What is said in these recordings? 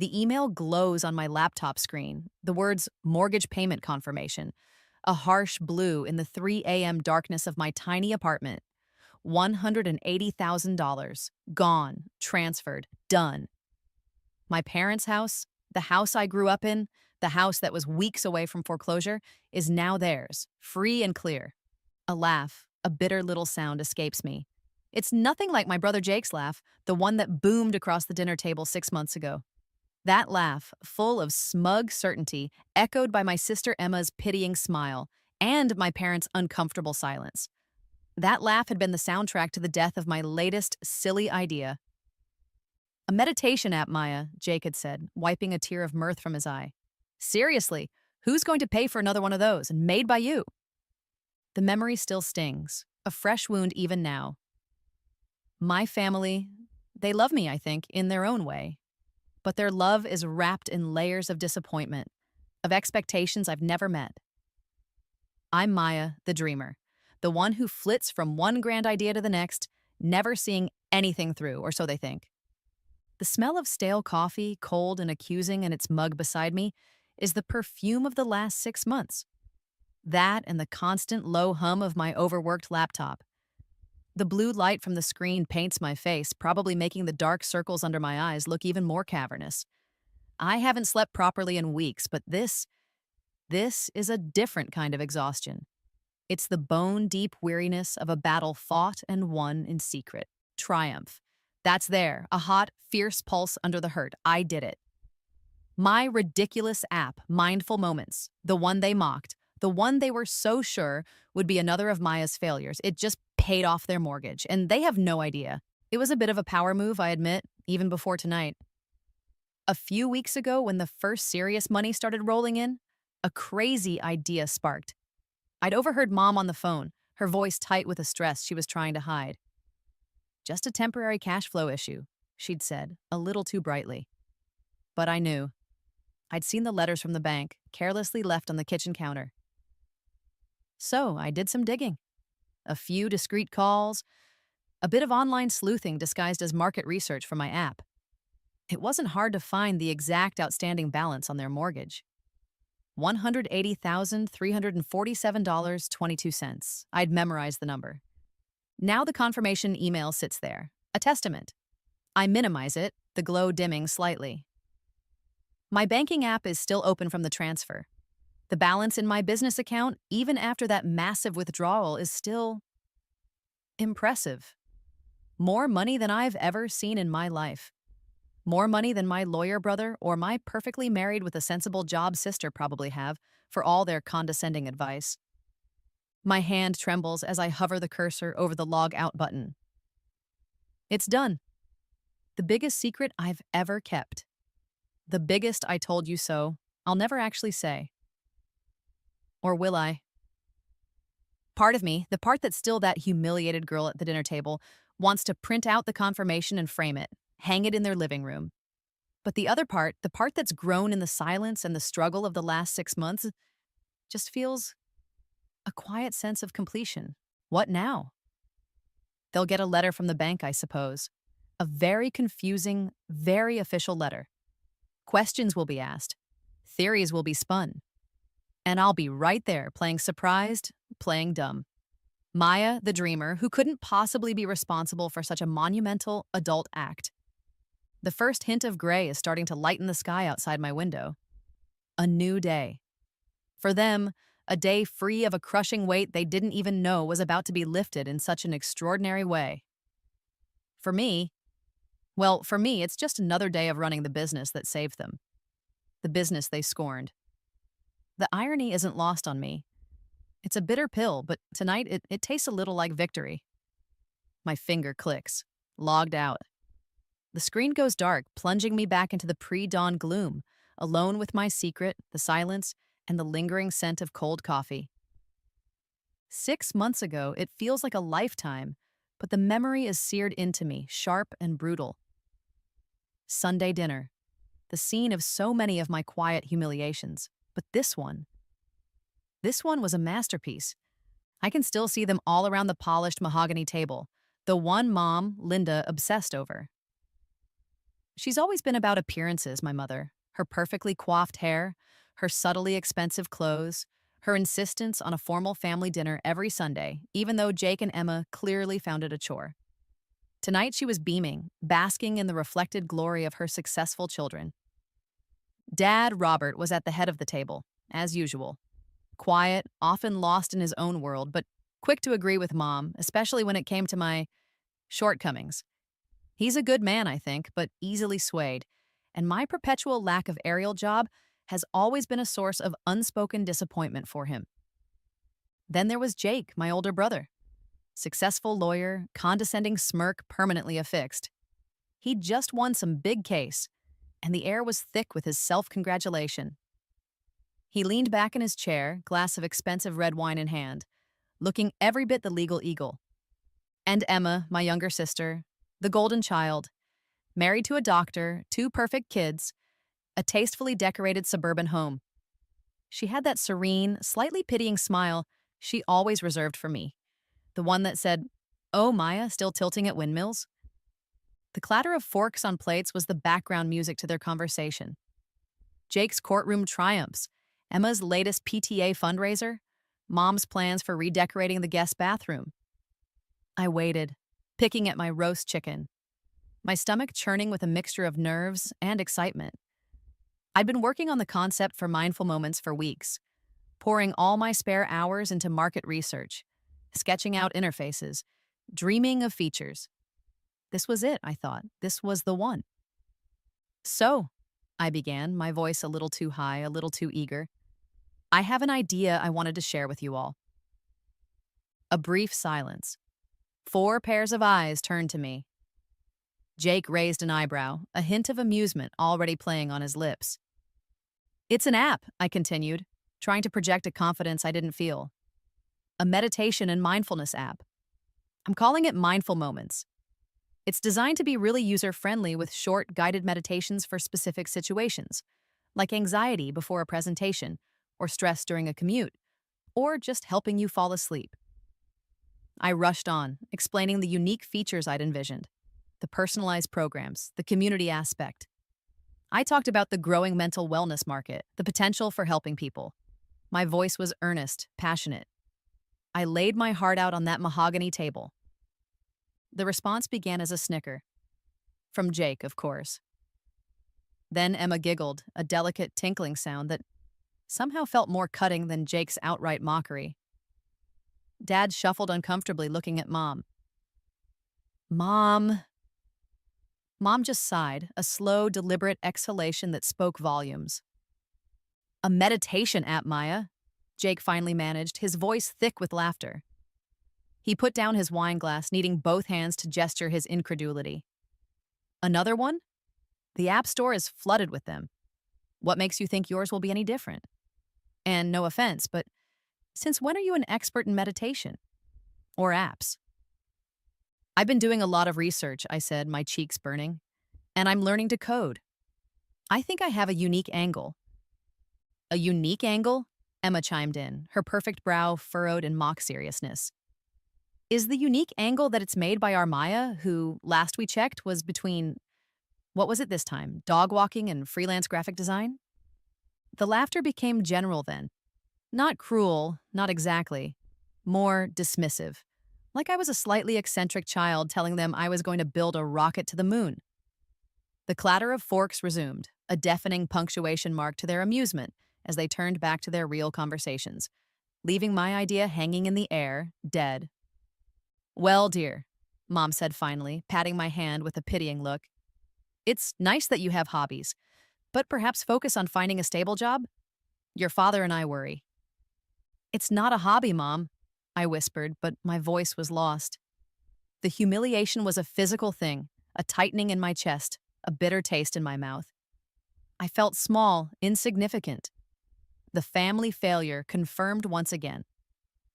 The email glows on my laptop screen. The words mortgage payment confirmation. A harsh blue in the 3 a.m. darkness of my tiny apartment. $180,000. Gone. Transferred. Done. My parents' house, the house I grew up in, the house that was weeks away from foreclosure, is now theirs, free and clear. A laugh, a bitter little sound escapes me. It's nothing like my brother Jake's laugh, the one that boomed across the dinner table 6 months ago. That laugh, full of smug certainty, echoed by my sister Emma's pitying smile and my parents' uncomfortable silence. That laugh had been the soundtrack to the death of my latest silly idea. A meditation app, Maya, Jake had said, wiping a tear of mirth from his eye. Seriously, who's going to pay for another one of those, and made by you? The memory still stings, a fresh wound even now. My family, they love me, I think, in their own way. But their love is wrapped in layers of disappointment, of expectations I've never met. I'm Maya, the dreamer, the one who flits from one grand idea to the next, never seeing anything through, or so they think. The smell of stale coffee, cold and accusing in its mug beside me, is the perfume of the last 6 months. That and the constant low hum of my overworked laptop. The blue light from the screen paints my face, probably making the dark circles under my eyes look even more cavernous. I haven't slept properly in weeks, but this is a different kind of exhaustion. It's the bone-deep weariness of a battle fought and won in secret. Triumph. That's there, a hot, fierce pulse under the hurt. I did it. My ridiculous app, Mindful Moments, the one they mocked, the one they were so sure would be another of Maya's failures. It just paid off their mortgage, and they have no idea. It was a bit of a power move, I admit, even before tonight. A few weeks ago, when the first serious money started rolling in, a crazy idea sparked. I'd overheard Mom on the phone, her voice tight with a stress she was trying to hide. Just a temporary cash flow issue, she'd said, a little too brightly. But I knew. I'd seen the letters from the bank, carelessly left on the kitchen counter. So I did some digging. A few discreet calls, a bit of online sleuthing disguised as market research for my app. It wasn't hard to find the exact outstanding balance on their mortgage. $180,347.22. I'd memorized the number. Now the confirmation email sits there, a testament. I minimize it, the glow dimming slightly. My banking app is still open from the transfer. The balance in my business account, even after that massive withdrawal, is still impressive. More money than I've ever seen in my life. More money than my lawyer brother or my perfectly married with a sensible job sister probably have, for all their condescending advice. My hand trembles as I hover the cursor over the log out button. It's done. The biggest secret I've ever kept. The biggest I told you so, I'll never actually say. Or will I? Part of me, the part that's still that humiliated girl at the dinner table, wants to print out the confirmation and frame it, hang it in their living room. But the other part, the part that's grown in the silence and the struggle of the last 6 months, just feels a quiet sense of completion. What now? They'll get a letter from the bank, I suppose. A very confusing, very official letter. Questions will be asked. Theories will be spun. And I'll be right there, playing surprised, playing dumb. Maya, the dreamer, who couldn't possibly be responsible for such a monumental adult act. The first hint of gray is starting to lighten the sky outside my window. A new day. For them, a day free of a crushing weight they didn't even know was about to be lifted in such an extraordinary way. For me, it's just another day of running the business that saved them. The business they scorned. The irony isn't lost on me. It's a bitter pill, but tonight it tastes a little like victory. My finger clicks. Logged out. The screen goes dark, plunging me back into the pre-dawn gloom, alone with my secret, the silence, and the lingering scent of cold coffee. 6 months ago, it feels like a lifetime, but the memory is seared into me, sharp and brutal. Sunday dinner. The scene of so many of my quiet humiliations. But this one was a masterpiece. I can still see them all around the polished mahogany table, the one Mom, Linda, obsessed over. She's always been about appearances, my mother. Her perfectly coiffed hair, her subtly expensive clothes, her insistence on a formal family dinner every Sunday, even though Jake and Emma clearly found it a chore. Tonight she was beaming, basking in the reflected glory of her successful children. Dad, Robert, was at the head of the table, as usual. Quiet, often lost in his own world, but quick to agree with Mom, especially when it came to my shortcomings. He's a good man, I think, but easily swayed, and my perpetual lack of aerial job has always been a source of unspoken disappointment for him. Then there was Jake, my older brother. Successful lawyer, condescending smirk permanently affixed. He'd just won some big case, and the air was thick with his self-congratulation. He leaned back in his chair, glass of expensive red wine in hand, looking every bit the legal eagle. And Emma, my younger sister, the golden child, married to a doctor, two perfect kids, a tastefully decorated suburban home. She had that serene, slightly pitying smile she always reserved for me, the one that said, "Oh, Maya, still tilting at windmills?" The clatter of forks on plates was the background music to their conversation. Jake's courtroom triumphs, Emma's latest PTA fundraiser, Mom's plans for redecorating the guest bathroom. I waited, picking at my roast chicken, my stomach churning with a mixture of nerves and excitement. I'd been working on the concept for mindful moments for weeks, pouring all my spare hours into market research, sketching out interfaces, dreaming of features. This was it, I thought. This was the one. "So," I began, my voice a little too high, a little too eager, "I have an idea I wanted to share with you all." A brief silence. 4 pairs of eyes turned to me. Jake raised an eyebrow, a hint of amusement already playing on his lips. "It's an app," I continued, trying to project a confidence I didn't feel. "A meditation and mindfulness app. I'm calling it Mindful Moments. It's designed to be really user-friendly with short, guided meditations for specific situations, like anxiety before a presentation, or stress during a commute, or just helping you fall asleep." I rushed on, explaining the unique features I'd envisioned, the personalized programs, the community aspect. I talked about the growing mental wellness market, the potential for helping people. My voice was earnest, passionate. I laid my heart out on that mahogany table. The response began as a snicker. From Jake, of course. Then Emma giggled, a delicate tinkling sound that somehow felt more cutting than Jake's outright mockery. Dad shuffled uncomfortably, looking at Mom. "Mom." Mom just sighed, a slow, deliberate exhalation that spoke volumes. "A meditation app, Maya," Jake finally managed, his voice thick with laughter. He put down his wine glass, needing both hands to gesture his incredulity. "Another one? The App Store is flooded with them. What makes you think yours will be any different? And no offense, but since when are you an expert in meditation? Or apps?" "I've been doing a lot of research," I said, my cheeks burning. "And I'm learning to code. I think I have a unique angle." "A unique angle?" Emma chimed in, her perfect brow furrowed in mock seriousness. "Is the unique angle that it's made by our Maya, who, last we checked, was between, what was it this time, dog walking and freelance graphic design?" The laughter became general then. Not cruel, not exactly. More dismissive. Like I was a slightly eccentric child telling them I was going to build a rocket to the moon. The clatter of forks resumed, a deafening punctuation mark to their amusement as they turned back to their real conversations, leaving my idea hanging in the air, dead. "Well, dear," Mom said finally, patting my hand with a pitying look, "it's nice that you have hobbies, but perhaps focus on finding a stable job? Your father and I worry." "It's not a hobby, Mom," I whispered, but my voice was lost. The humiliation was a physical thing, a tightening in my chest, a bitter taste in my mouth. I felt small, insignificant. The family failure confirmed once again.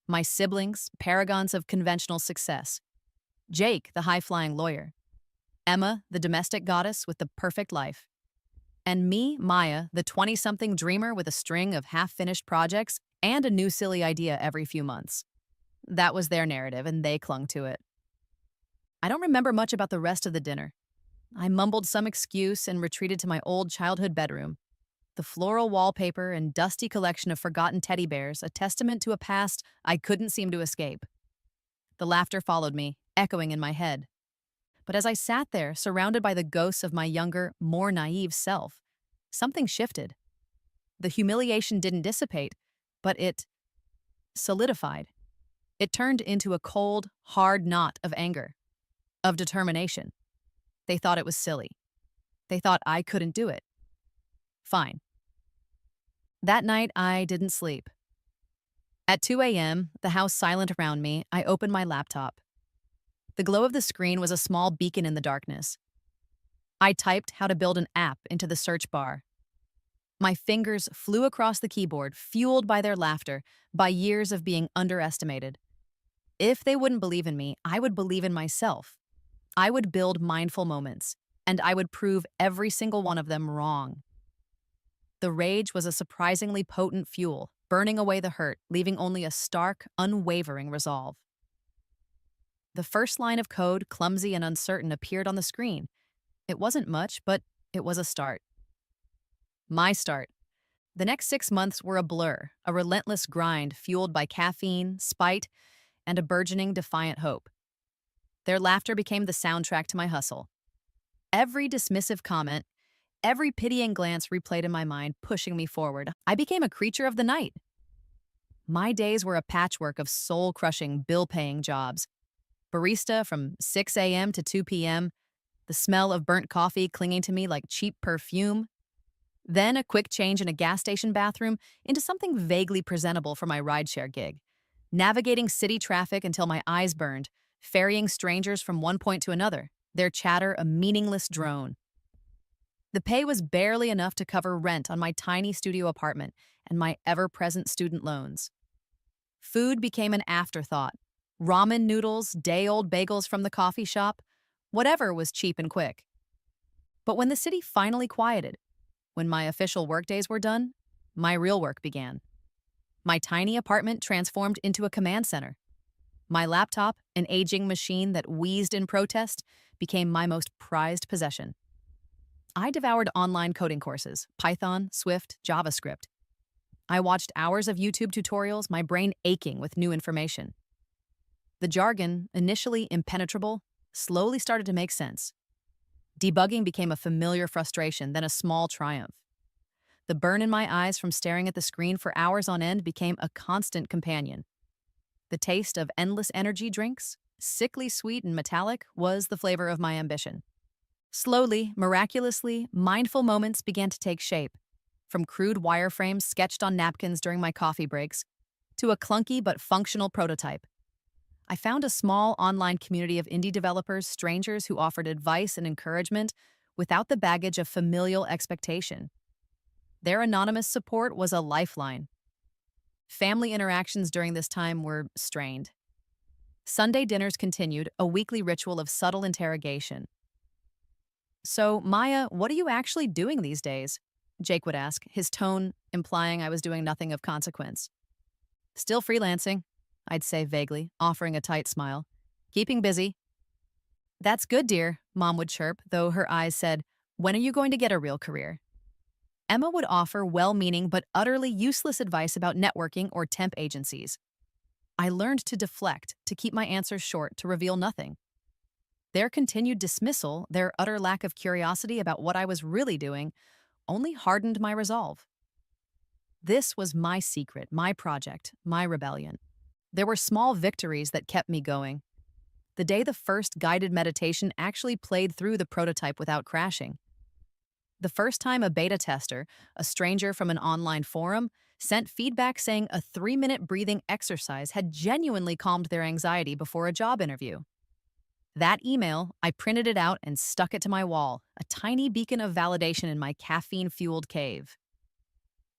My siblings, paragons of conventional success. Jake, the high-flying lawyer. Emma, the domestic goddess with the perfect life. And me, Maya, the 20-something dreamer with a string of half-finished projects and a new silly idea every few months. That was their narrative, and they clung to it. I don't remember much about the rest of the dinner. I mumbled some excuse and retreated to my old childhood bedroom. The floral wallpaper and dusty collection of forgotten teddy bears, a testament to a past I couldn't seem to escape. The laughter followed me, echoing in my head. But as I sat there, surrounded by the ghosts of my younger, more naive self, something shifted. The humiliation didn't dissipate, but it solidified. It turned into a cold, hard knot of anger, of determination. They thought it was silly. They thought I couldn't do it. Fine. That night, I didn't sleep. At 2 a.m., the house silent around me, I opened my laptop. The glow of the screen was a small beacon in the darkness. I typed how to build an app into the search bar. My fingers flew across the keyboard, fueled by their laughter, by years of being underestimated. If they wouldn't believe in me, I would believe in myself. I would build mindful moments, and I would prove every single one of them wrong. The rage was a surprisingly potent fuel, burning away the hurt, leaving only a stark, unwavering resolve. The first line of code, clumsy and uncertain, appeared on the screen. It wasn't much, but it was a start. My start. The next 6 months were a blur, a relentless grind fueled by caffeine, spite, and a burgeoning defiant hope. Their laughter became the soundtrack to my hustle. Every dismissive comment, every pitying glance replayed in my mind, pushing me forward. I became a creature of the night. My days were a patchwork of soul-crushing, bill-paying jobs. Barista from 6 a.m. to 2 p.m., the smell of burnt coffee clinging to me like cheap perfume. Then a quick change in a gas station bathroom into something vaguely presentable for my rideshare gig. Navigating city traffic until my eyes burned, ferrying strangers from one point to another, their chatter a meaningless drone. The pay was barely enough to cover rent on my tiny studio apartment and my ever-present student loans. Food became an afterthought. Ramen noodles, day-old bagels from the coffee shop, whatever was cheap and quick. But when the city finally quieted, when my official workdays were done, my real work began. My tiny apartment transformed into a command center. My laptop, an aging machine that wheezed in protest, became my most prized possession. I devoured online coding courses, Python, Swift, JavaScript. I watched hours of YouTube tutorials, my brain aching with new information. The jargon, initially impenetrable, slowly started to make sense. Debugging became a familiar frustration, then a small triumph. The burn in my eyes from staring at the screen for hours on end became a constant companion. The taste of endless energy drinks, sickly sweet and metallic, was the flavor of my ambition. Slowly, miraculously, mindful moments began to take shape, from crude wireframes sketched on napkins during my coffee breaks to a clunky but functional prototype. I found a small online community of indie developers, strangers who offered advice and encouragement without the baggage of familial expectation. Their anonymous support was a lifeline. Family interactions during this time were strained. Sunday dinners continued, a weekly ritual of subtle interrogation. "So, Maya, what are you actually doing these days?" Jake would ask, his tone implying I was doing nothing of consequence. "Still freelancing," I'd say vaguely, offering a tight smile. "Keeping busy." "That's good, dear," Mom would chirp, though her eyes said, "When are you going to get a real career?" Emma would offer well-meaning but utterly useless advice about networking or temp agencies. I learned to deflect, to keep my answers short, to reveal nothing. Their continued dismissal, their utter lack of curiosity about what I was really doing, only hardened my resolve. This was my secret, my project, my rebellion. There were small victories that kept me going. The day the first guided meditation actually played through the prototype without crashing. The first time a beta tester, a stranger from an online forum, sent feedback saying a 3-minute breathing exercise had genuinely calmed their anxiety before a job interview. That email, I printed it out and stuck it to my wall, a tiny beacon of validation in my caffeine-fueled cave.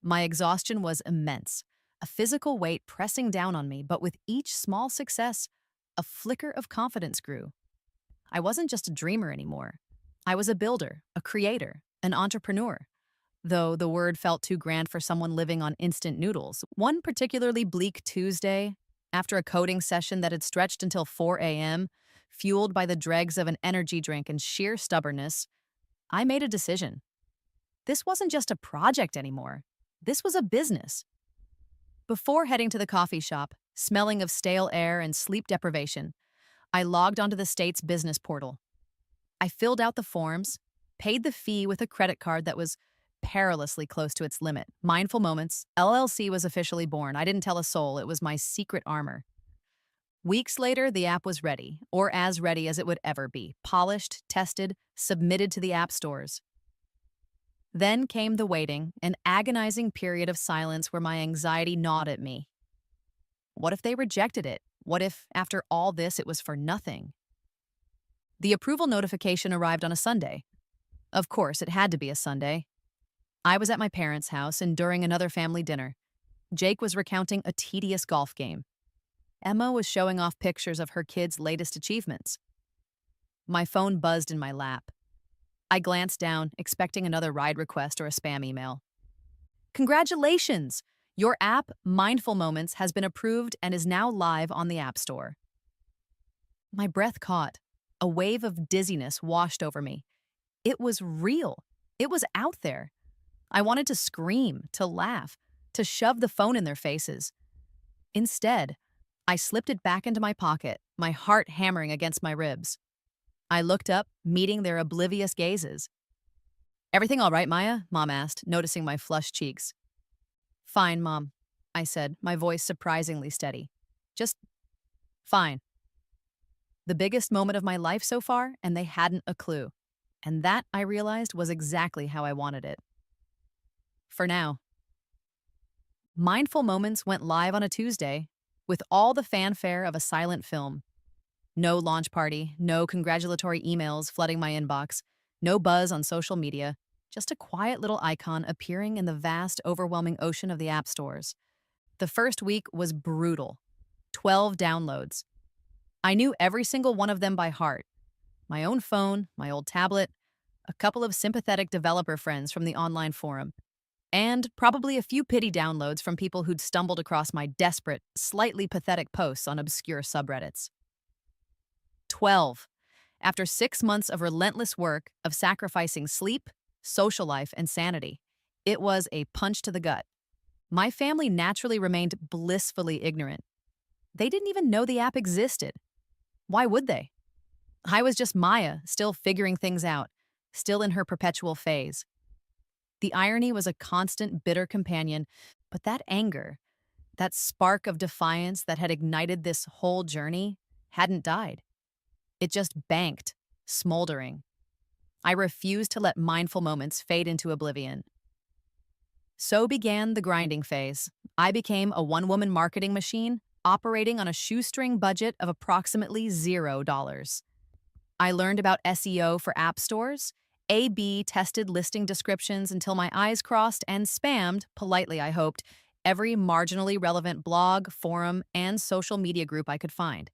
My exhaustion was immense, a physical weight pressing down on me, but with each small success, a flicker of confidence grew. I wasn't just a dreamer anymore. I was a builder, a creator, an entrepreneur. Though the word felt too grand for someone living on instant noodles. One particularly bleak Tuesday, after a coding session that had stretched until 4 a.m., fueled by the dregs of an energy drink and sheer stubbornness, I made a decision. This wasn't just a project anymore. This was a business. Before heading to the coffee shop, smelling of stale air and sleep deprivation, I logged onto the state's business portal. I filled out the forms, paid the fee with a credit card that was perilously close to its limit. Mindful Moments, LLC was officially born. I didn't tell a soul, it was my secret armor. Weeks later, the app was ready, or as ready as it would ever be. Polished, tested, submitted to the app stores. Then came the waiting, an agonizing period of silence where my anxiety gnawed at me. What if they rejected it? What if, after all this, it was for nothing? The approval notification arrived on a Sunday. Of course, it had to be a Sunday. I was at my parents' house and during another family dinner. Jake was recounting a tedious golf game. Emma was showing off pictures of her kids' latest achievements. My phone buzzed in my lap. I glanced down, expecting another ride request or a spam email. Congratulations! Your app, Mindful Moments, has been approved and is now live on the App Store. My breath caught. A wave of dizziness washed over me. It was real. It was out there. I wanted to scream, to laugh, to shove the phone in their faces. Instead, I slipped it back into my pocket, my heart hammering against my ribs. I looked up, meeting their oblivious gazes. "Everything all right, Maya?" Mom asked, noticing my flushed cheeks. "Fine, Mom," I said, my voice surprisingly steady. "Just fine." The biggest moment of my life so far, and they hadn't a clue. And that, I realized, was exactly how I wanted it. For now. Mindful Moments went live on a Tuesday, with all the fanfare of a silent film. No launch party, no congratulatory emails flooding my inbox, no buzz on social media, just a quiet little icon appearing in the vast, overwhelming ocean of the app stores. The first week was brutal. 12 downloads. I knew every single one of them by heart. My own phone, my old tablet, a couple of sympathetic developer friends from the online forum, and probably a few pity downloads from people who'd stumbled across my desperate, slightly pathetic posts on obscure subreddits. 12. After 6 months of relentless work, of sacrificing sleep, social life, and sanity, it was a punch to the gut. My family naturally remained blissfully ignorant. They didn't even know the app existed. Why would they? I was just Maya, still figuring things out, still in her perpetual phase. The irony was a constant, bitter companion, but that anger, that spark of defiance that had ignited this whole journey, hadn't died. It just banked, smoldering. I refused to let Mindful Moments fade into oblivion. So began the grinding phase. I became a one-woman marketing machine, operating on a shoestring budget of approximately $0. I learned about SEO for app stores, A/B tested listing descriptions until my eyes crossed and spammed, politely I hoped, every marginally relevant blog, forum, and social media group I could find.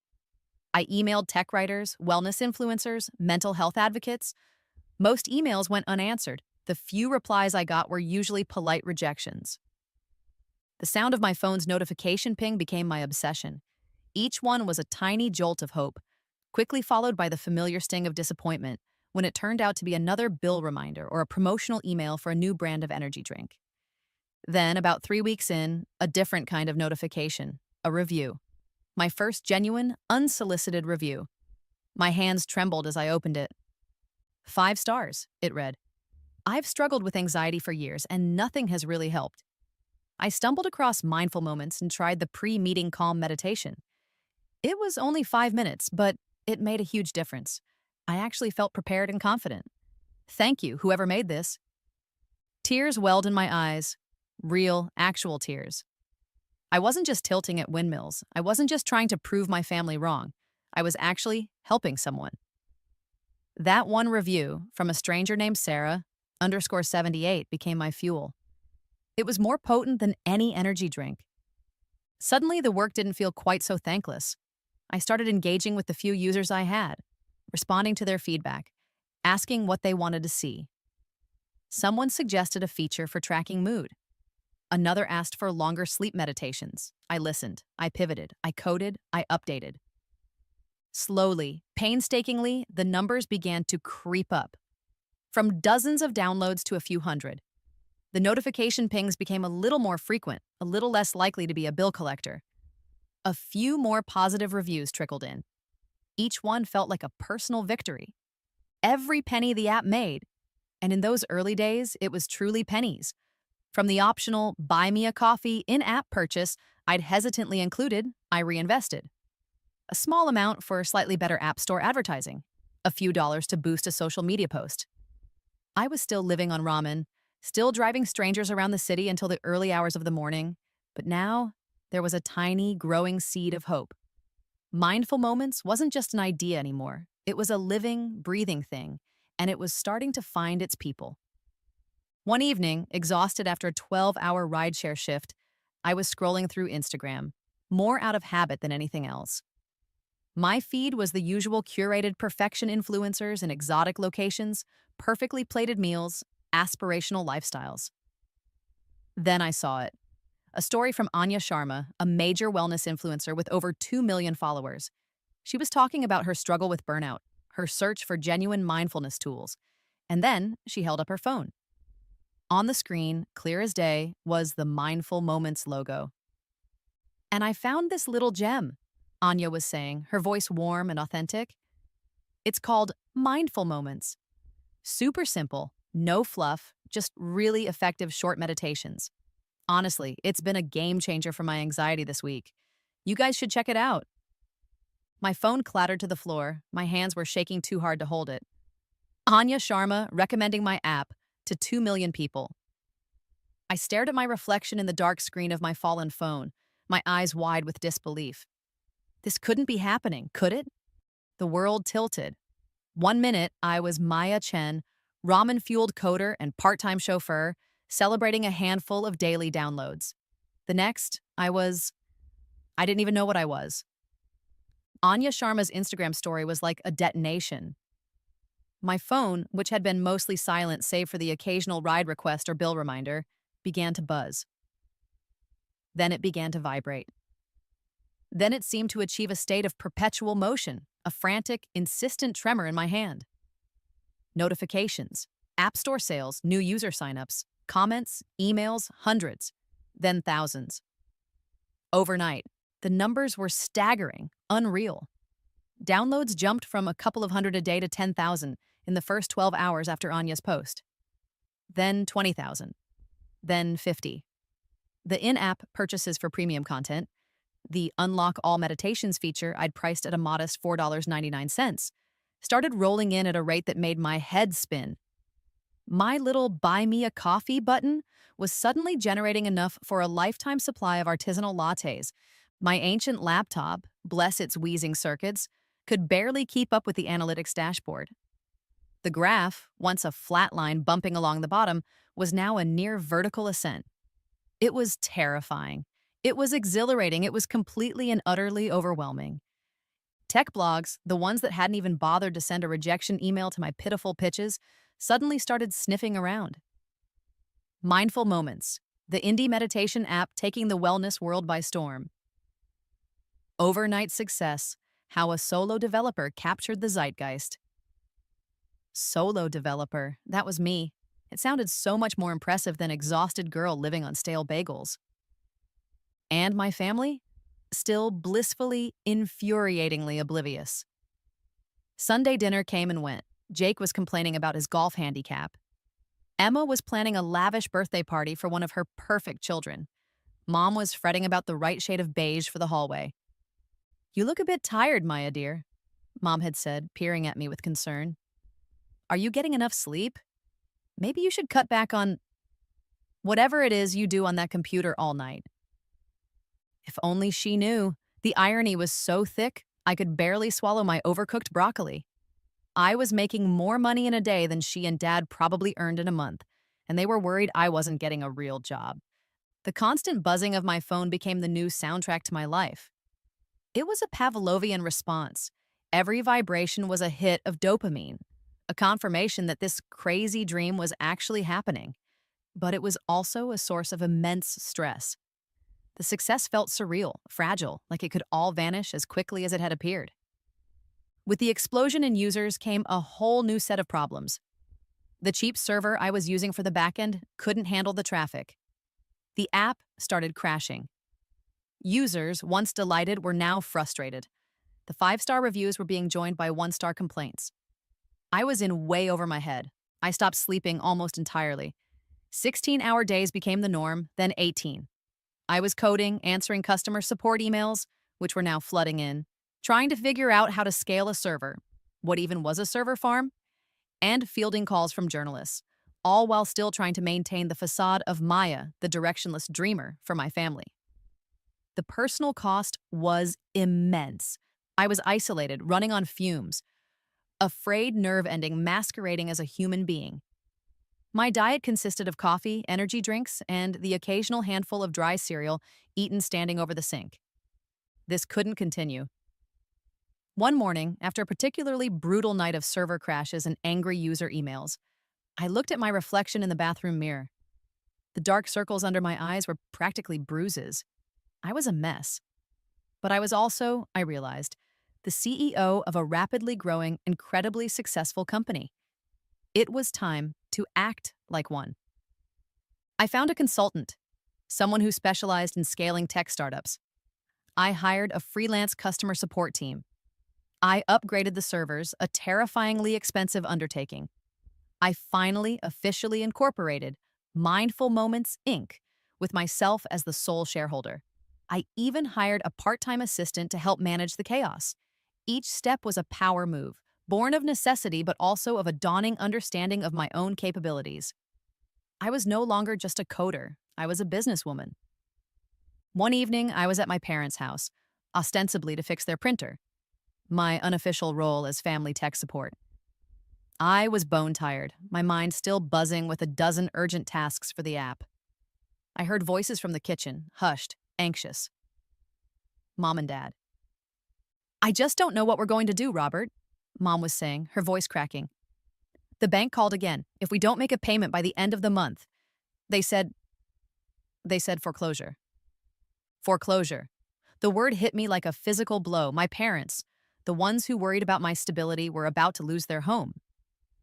I emailed tech writers, wellness influencers, mental health advocates. Most emails went unanswered. The few replies I got were usually polite rejections. The sound of my phone's notification ping became my obsession. Each one was a tiny jolt of hope, quickly followed by the familiar sting of disappointment when it turned out to be another bill reminder or a promotional email for a new brand of energy drink. Then, about 3 weeks in, a different kind of notification, a review. My first genuine, unsolicited review. My hands trembled as I opened it. 5 stars, it read. I've struggled with anxiety for years, and nothing has really helped. I stumbled across Mindful Moments and tried the pre-meeting calm meditation. It was only 5 minutes, but it made a huge difference. I actually felt prepared and confident. Thank you, whoever made this. Tears welled in my eyes. Real, actual tears. I wasn't just tilting at windmills. I wasn't just trying to prove my family wrong. I was actually helping someone. That one review from a stranger named Sarah_78 became my fuel. It was more potent than any energy drink. Suddenly, the work didn't feel quite so thankless. I started engaging with the few users I had, responding to their feedback, asking what they wanted to see. Someone suggested a feature for tracking mood. Another asked for longer sleep meditations. I listened, I pivoted, I coded, I updated. Slowly, painstakingly, the numbers began to creep up. From dozens of downloads to a few hundred. The notification pings became a little more frequent, a little less likely to be a bill collector. A few more positive reviews trickled in. Each one felt like a personal victory. Every penny the app made, and in those early days, it was truly pennies. From the optional buy me a coffee in-app purchase I'd hesitantly included, I reinvested. A small amount for slightly better App Store advertising. A few dollars to boost a social media post. I was still living on ramen, still driving strangers around the city until the early hours of the morning, but now there was a tiny, growing seed of hope. Mindful Moments wasn't just an idea anymore. It was a living, breathing thing, and it was starting to find its people. One evening, exhausted after a 12-hour rideshare shift, I was scrolling through Instagram, more out of habit than anything else. My feed was the usual curated perfection influencers in exotic locations, perfectly plated meals, aspirational lifestyles. Then I saw it. A story from Anya Sharma, a major wellness influencer with over 2 million followers. She was talking about her struggle with burnout, her search for genuine mindfulness tools. And then she held up her phone. On the screen, clear as day, was the Mindful Moments logo. And I found this little gem, Anya was saying, her voice warm and authentic. It's called Mindful Moments. Super simple, no fluff, just really effective short meditations. Honestly, it's been a game changer for my anxiety this week. You guys should check it out. My phone clattered to the floor. My hands were shaking too hard to hold it. Anya Sharma recommending my app to 2 million people. I stared at my reflection in the dark screen of my fallen phone, my eyes wide with disbelief. This couldn't be happening, could it? The world tilted. 1 minute, I was Maya Chen, ramen-fueled coder and part-time chauffeur, celebrating a handful of daily downloads. The next, I didn't even know what I was. Anya Sharma's Instagram story was like a detonation. My phone, which had been mostly silent save for the occasional ride request or bill reminder, began to buzz. Then it began to vibrate. Then it seemed to achieve a state of perpetual motion, a frantic, insistent tremor in my hand. Notifications, App Store sales, new user signups, comments, emails, hundreds, then thousands. Overnight, the numbers were staggering, unreal. Downloads jumped from a couple of hundred a day to 10,000 in the first 12 hours after Anya's post. Then 20,000. Then 50. The in-app purchases for premium content, the Unlock All Meditations feature I'd priced at a modest $4.99, started rolling in at a rate that made my head spin. My little Buy Me a Coffee button was suddenly generating enough for a lifetime supply of artisanal lattes. My ancient laptop, bless its wheezing circuits, could barely keep up with the analytics dashboard. The graph, once a flat line bumping along the bottom, was now a near vertical ascent. It was terrifying. It was exhilarating. It was completely and utterly overwhelming. Tech blogs, the ones that hadn't even bothered to send a rejection email to my pitiful pitches, suddenly started sniffing around. Mindful Moments, the indie meditation app taking the wellness world by storm. Overnight success, how a solo developer captured the zeitgeist. Solo developer, that was me. It sounded so much more impressive than exhausted girl living on stale bagels. And my family? Still blissfully, infuriatingly oblivious. Sunday dinner came and went. Jake was complaining about his golf handicap. Emma was planning a lavish birthday party for one of her perfect children. Mom was fretting about the right shade of beige for the hallway. "You look a bit tired, Maya dear," Mom had said, peering at me with concern. "Are you getting enough sleep? Maybe you should cut back on whatever it is you do on that computer all night." If only she knew. The irony was so thick, I could barely swallow my overcooked broccoli. I was making more money in a day than she and Dad probably earned in a month, and they were worried I wasn't getting a real job. The constant buzzing of my phone became the new soundtrack to my life. It was a Pavlovian response. Every vibration was a hit of dopamine, a confirmation that this crazy dream was actually happening. But it was also a source of immense stress. The success felt surreal, fragile, like it could all vanish as quickly as it had appeared. With the explosion in users came a whole new set of problems. The cheap server I was using for the backend couldn't handle the traffic. The app started crashing. Users, once delighted, were now frustrated. The 5-star reviews were being joined by 1-star complaints. I was in way over my head. I stopped sleeping almost entirely. 16-hour days became the norm, then 18. I was coding, answering customer support emails, which were now flooding in, trying to figure out how to scale a server, what even was a server farm, and fielding calls from journalists, all while still trying to maintain the facade of Maya, the directionless dreamer, for my family. The personal cost was immense. I was isolated, running on fumes, a frayed nerve ending masquerading as a human being. My diet consisted of coffee, energy drinks, and the occasional handful of dry cereal eaten standing over the sink. This couldn't continue. One morning, after a particularly brutal night of server crashes and angry user emails, I looked at my reflection in the bathroom mirror. The dark circles under my eyes were practically bruises. I was a mess. But I was also, I realized, the CEO of a rapidly growing, incredibly successful company. It was time to act like one. I found a consultant, someone who specialized in scaling tech startups. I hired a freelance customer support team. I upgraded the servers, a terrifyingly expensive undertaking. I finally officially incorporated Mindful Moments, Inc., with myself as the sole shareholder. I even hired a part-time assistant to help manage the chaos. Each step was a power move, born of necessity but also of a dawning understanding of my own capabilities. I was no longer just a coder, I was a businesswoman. One evening, I was at my parents' house, ostensibly to fix their printer, my unofficial role as family tech support. I was bone-tired, my mind still buzzing with a dozen urgent tasks for the app. I heard voices from the kitchen, hushed, anxious. Mom and Dad. "I just don't know what we're going to do, Robert," Mom was saying, her voice cracking. "The bank called again. If we don't make a payment by the end of the month, they said foreclosure. Foreclosure. The word hit me like a physical blow. My parents, the ones who worried about my stability, were about to lose their home.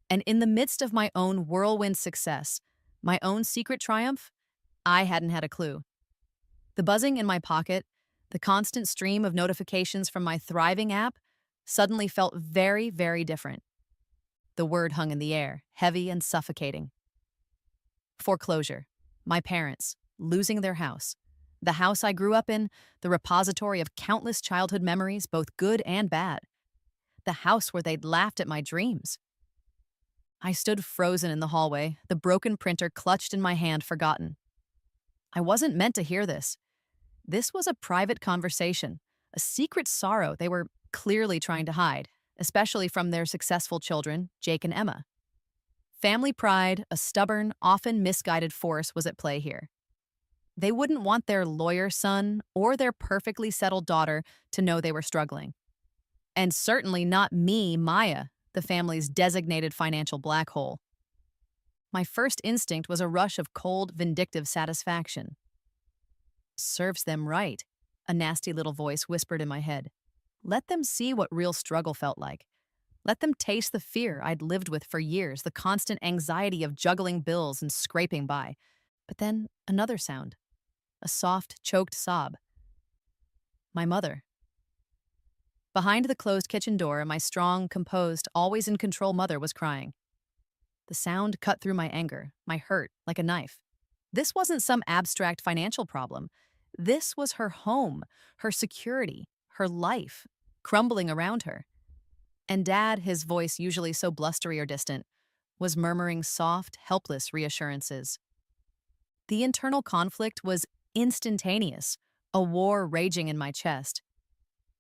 And in the midst of my own whirlwind success, my own secret triumph, I hadn't had a clue. The buzzing in my pocket, the constant stream of notifications from my thriving app, suddenly felt very, very different. The word hung in the air, heavy and suffocating. Foreclosure. My parents, losing their house. The house I grew up in, the repository of countless childhood memories, both good and bad. The house where they'd laughed at my dreams. I stood frozen in the hallway, the broken printer clutched in my hand, forgotten. I wasn't meant to hear this. This was a private conversation, a secret sorrow they were clearly trying to hide, especially from their successful children, Jake and Emma. Family pride, a stubborn, often misguided force, was at play here. They wouldn't want their lawyer son or their perfectly settled daughter to know they were struggling. And certainly not me, Maya, the family's designated financial black hole. My first instinct was a rush of cold, vindictive satisfaction. "Serves them right," a nasty little voice whispered in my head. Let them see what real struggle felt like. Let them taste the fear I'd lived with for years, the constant anxiety of juggling bills and scraping by. But then another sound, a soft, choked sob. My mother. Behind the closed kitchen door, my strong, composed, always in control mother was crying. The sound cut through my anger, my hurt, like a knife. This wasn't some abstract financial problem. This was her home, her security, her life, crumbling around her. And Dad, his voice usually so blustery or distant, was murmuring soft, helpless reassurances. The internal conflict was instantaneous, a war raging in my chest.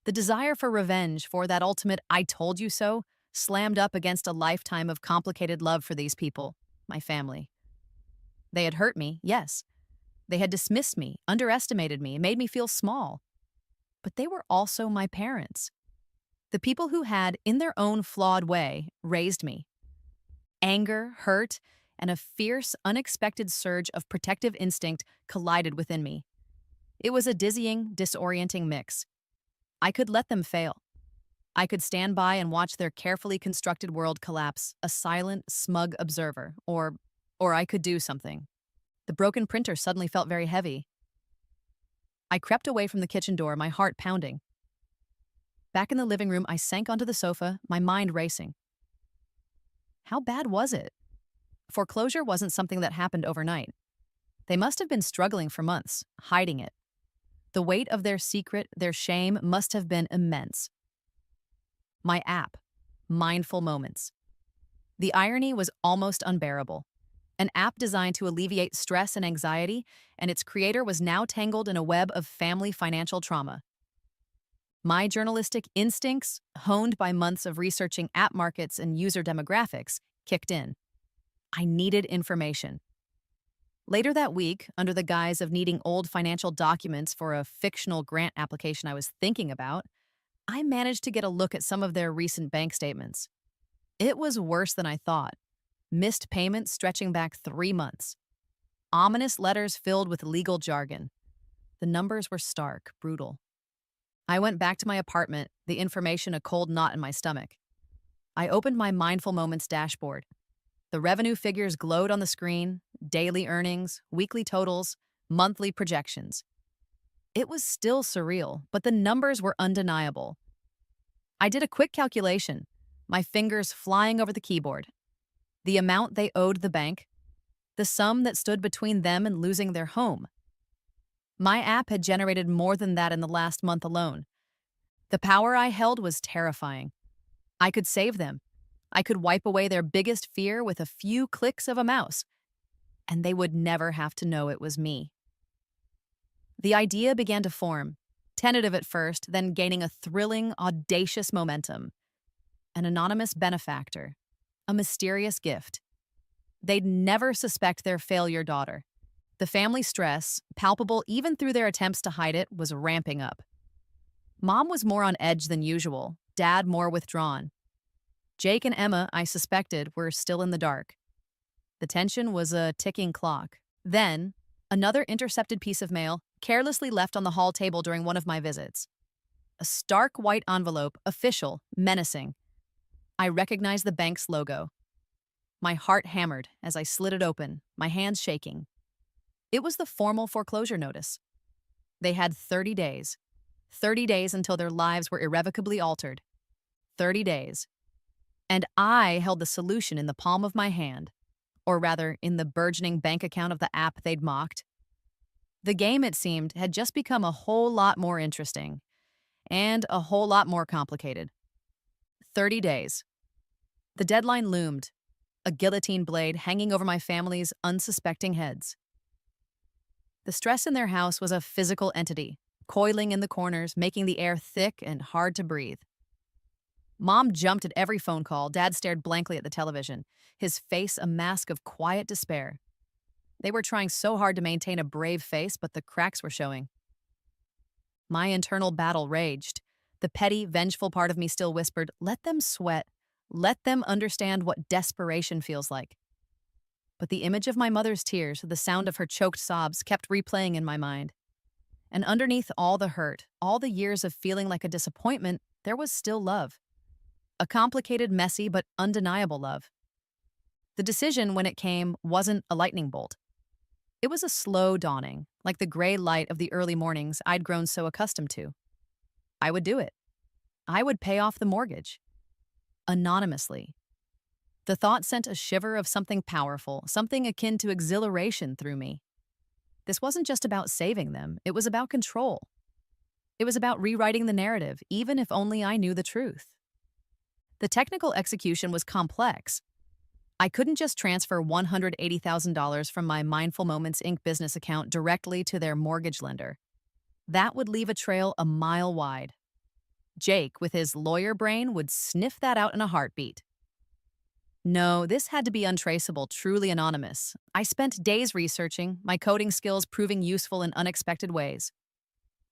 The desire for revenge, for that ultimate "I told you so," slammed up against a lifetime of complicated love for these people, my family. They had hurt me, yes. They had dismissed me, underestimated me, and made me feel small. But they were also my parents. The people who had, in their own flawed way, raised me. Anger, hurt, and a fierce, unexpected surge of protective instinct collided within me. It was a dizzying, disorienting mix. I could let them fail. I could stand by and watch their carefully constructed world collapse, a silent, smug observer, or I could do something. The broken printer suddenly felt very heavy. I crept away from the kitchen door, my heart pounding. Back in the living room, I sank onto the sofa, my mind racing. How bad was it? Foreclosure wasn't something that happened overnight. They must have been struggling for months, hiding it. The weight of their secret, their shame, must have been immense. My app, Mindful Moments. The irony was almost unbearable. An app designed to alleviate stress and anxiety, and its creator was now tangled in a web of family financial trauma. My journalistic instincts, honed by months of researching app markets and user demographics, kicked in. I needed information. Later that week, under the guise of needing old financial documents for a fictional grant application I was thinking about, I managed to get a look at some of their recent bank statements. It was worse than I thought. Missed payments stretching back 3 months. Ominous letters filled with legal jargon. The numbers were stark, brutal. I went back to my apartment, the information a cold knot in my stomach. I opened my Mindful Moments dashboard. The revenue figures glowed on the screen, daily earnings, weekly totals, monthly projections. It was still surreal, but the numbers were undeniable. I did a quick calculation, my fingers flying over the keyboard. The amount they owed the bank, the sum that stood between them and losing their home. My app had generated more than that in the last month alone. The power I held was terrifying. I could save them. I could wipe away their biggest fear with a few clicks of a mouse, and they would never have to know it was me. The idea began to form, tentative at first, then gaining a thrilling, audacious momentum. An anonymous benefactor, a mysterious gift. They'd never suspect their failure daughter. The family stress, palpable even through their attempts to hide it, was ramping up. Mom was more on edge than usual, Dad more withdrawn. Jake and Emma, I suspected, were still in the dark. The tension was a ticking clock. Then, another intercepted piece of mail, carelessly left on the hall table during one of my visits. A stark white envelope, official, menacing. I recognized the bank's logo. My heart hammered as I slid it open, my hands shaking. It was the formal foreclosure notice. They had 30 days. 30 days until their lives were irrevocably altered. 30 days. And I held the solution in the palm of my hand, or rather, in the burgeoning bank account of the app they'd mocked. The game, it seemed, had just become a whole lot more interesting, and a whole lot more complicated. 30 days. The deadline loomed, a guillotine blade hanging over my family's unsuspecting heads. The stress in their house was a physical entity, coiling in the corners, making the air thick and hard to breathe. Mom jumped at every phone call. Dad stared blankly at the television, his face a mask of quiet despair. They were trying so hard to maintain a brave face, but the cracks were showing. My internal battle raged. The petty, vengeful part of me still whispered, "Let them sweat. Let them understand what desperation feels like." But the image of my mother's tears, the sound of her choked sobs, kept replaying in my mind. And underneath all the hurt, all the years of feeling like a disappointment, there was still love. A complicated, messy, but undeniable love. The decision, when it came, wasn't a lightning bolt. It was a slow dawning, like the gray light of the early mornings I'd grown so accustomed to. I would do it. I would pay off the mortgage. Anonymously. The thought sent a shiver of something powerful, something akin to exhilaration through me. This wasn't just about saving them, it was about control. It was about rewriting the narrative, even if only I knew the truth. The technical execution was complex. I couldn't just transfer $180,000 from my Mindful Moments Inc. business account directly to their mortgage lender. That would leave a trail a mile wide. Jake, with his lawyer brain, would sniff that out in a heartbeat. No, this had to be untraceable, truly anonymous. I spent days researching, my coding skills proving useful in unexpected ways.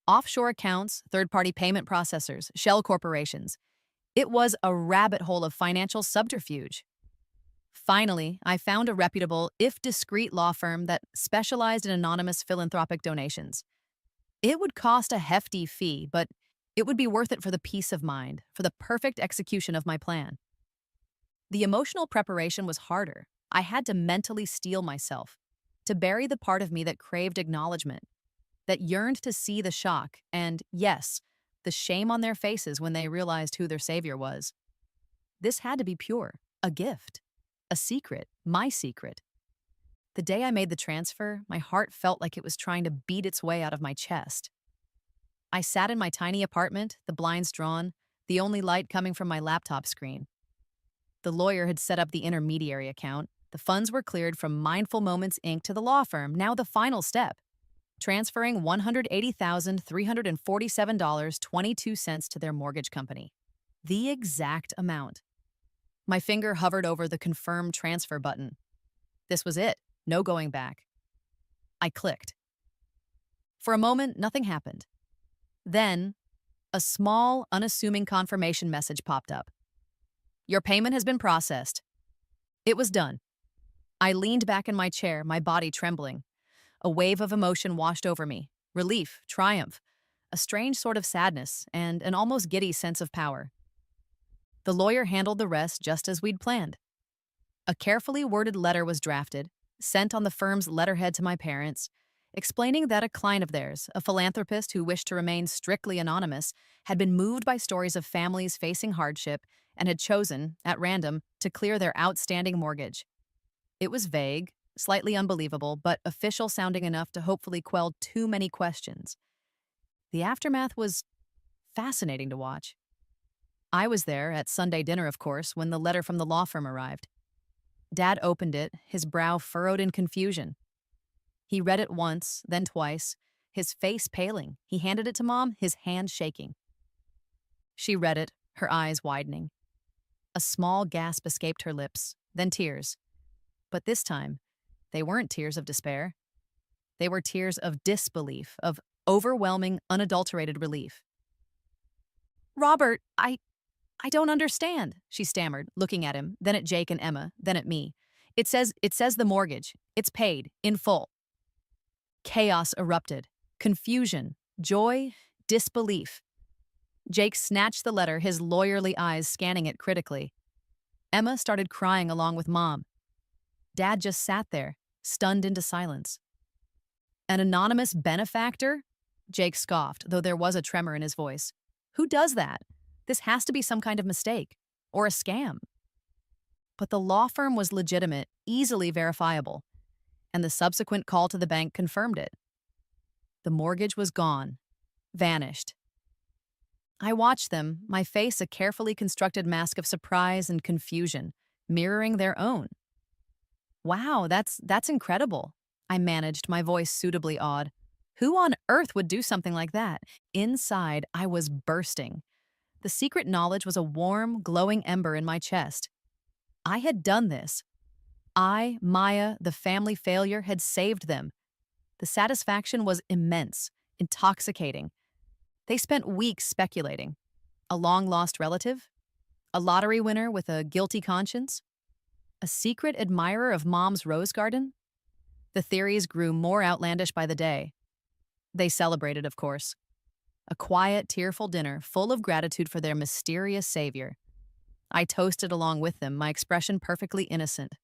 Offshore accounts, third-party payment processors, shell corporations. It was a rabbit hole of financial subterfuge. Finally, I found a reputable, if discreet, law firm that specialized in anonymous philanthropic donations. It would cost a hefty fee, but It would be worth it for the peace of mind, for the perfect execution of my plan. The emotional preparation was harder. I had to mentally steel myself, to bury the part of me that craved acknowledgement, that yearned to see the shock and, yes, the shame on their faces when they realized who their savior was. This had to be pure, a gift, a secret, my secret. The day I made the transfer, my heart felt like it was trying to beat its way out of my chest. I sat in my tiny apartment, the blinds drawn, the only light coming from my laptop screen. The lawyer had set up the intermediary account. The funds were cleared from Mindful Moments Inc. to the law firm. Now the final step, transferring $180,347.22 to their mortgage company. The exact amount. My finger hovered over the confirm transfer button. This was it. No going back. I clicked. For a moment, nothing happened. Then, a small, unassuming confirmation message popped up. Your payment has been processed. It was done. I leaned back in my chair, my body trembling. A wave of emotion washed over me. Relief, triumph, a strange sort of sadness, and an almost giddy sense of power. The lawyer handled the rest just as we'd planned. A carefully worded letter was drafted, sent on the firm's letterhead to my parents, explaining that a client of theirs, a philanthropist who wished to remain strictly anonymous, had been moved by stories of families facing hardship and had chosen, at random, to clear their outstanding mortgage. It was vague, slightly unbelievable, but official sounding enough to hopefully quell too many questions. The aftermath was fascinating to watch. I was there at Sunday dinner, of course, when the letter from the law firm arrived. Dad opened it, his brow furrowed in confusion. He read it once, then twice, his face paling. He handed it to Mom, his hand shaking. She read it, her eyes widening. A small gasp escaped her lips, then tears. But this time, they weren't tears of despair. They were tears of disbelief, of overwhelming, unadulterated relief. Robert, I don't understand, she stammered, looking at him, then at Jake and Emma, then at me. It says the mortgage. It's paid, in full. Chaos erupted. Confusion, joy, disbelief. Jake snatched the letter, his lawyerly eyes scanning it critically. Emma started crying along with Mom. Dad just sat there, stunned into silence. An anonymous benefactor? Jake scoffed, though there was a tremor in his voice. Who does that? This has to be some kind of mistake, or a scam. But the law firm was legitimate, easily verifiable, and the subsequent call to the bank confirmed it. The mortgage was gone, vanished. I watched them, my face a carefully constructed mask of surprise and confusion, mirroring their own. Wow, that's incredible, I managed, my voice suitably awed. Who on earth would do something like that? Inside, I was bursting. The secret knowledge was a warm, glowing ember in my chest. I had done this. I, Maya, the family failure, had saved them. The satisfaction was immense, intoxicating. They spent weeks speculating. A long-lost relative? A lottery winner with a guilty conscience? A secret admirer of Mom's rose garden? The theories grew more outlandish by the day. They celebrated, of course. A quiet, tearful dinner full of gratitude for their mysterious savior. I toasted along with them, my expression perfectly innocent.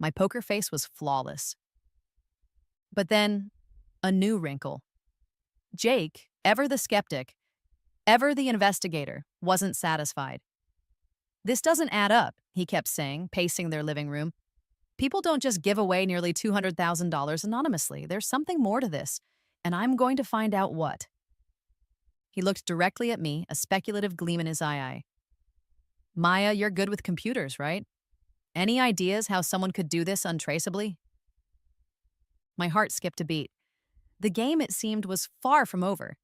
My poker face was flawless. But then, a new wrinkle. Jake, ever the skeptic, ever the investigator, wasn't satisfied. This doesn't add up, he kept saying, pacing their living room. People don't just give away nearly $200,000 anonymously. There's something more to this, and I'm going to find out what. He looked directly at me, a speculative gleam in his eye. Maya, you're good with computers, right? Any ideas how someone could do this untraceably? My heart skipped a beat. The game, it seemed, was far from over.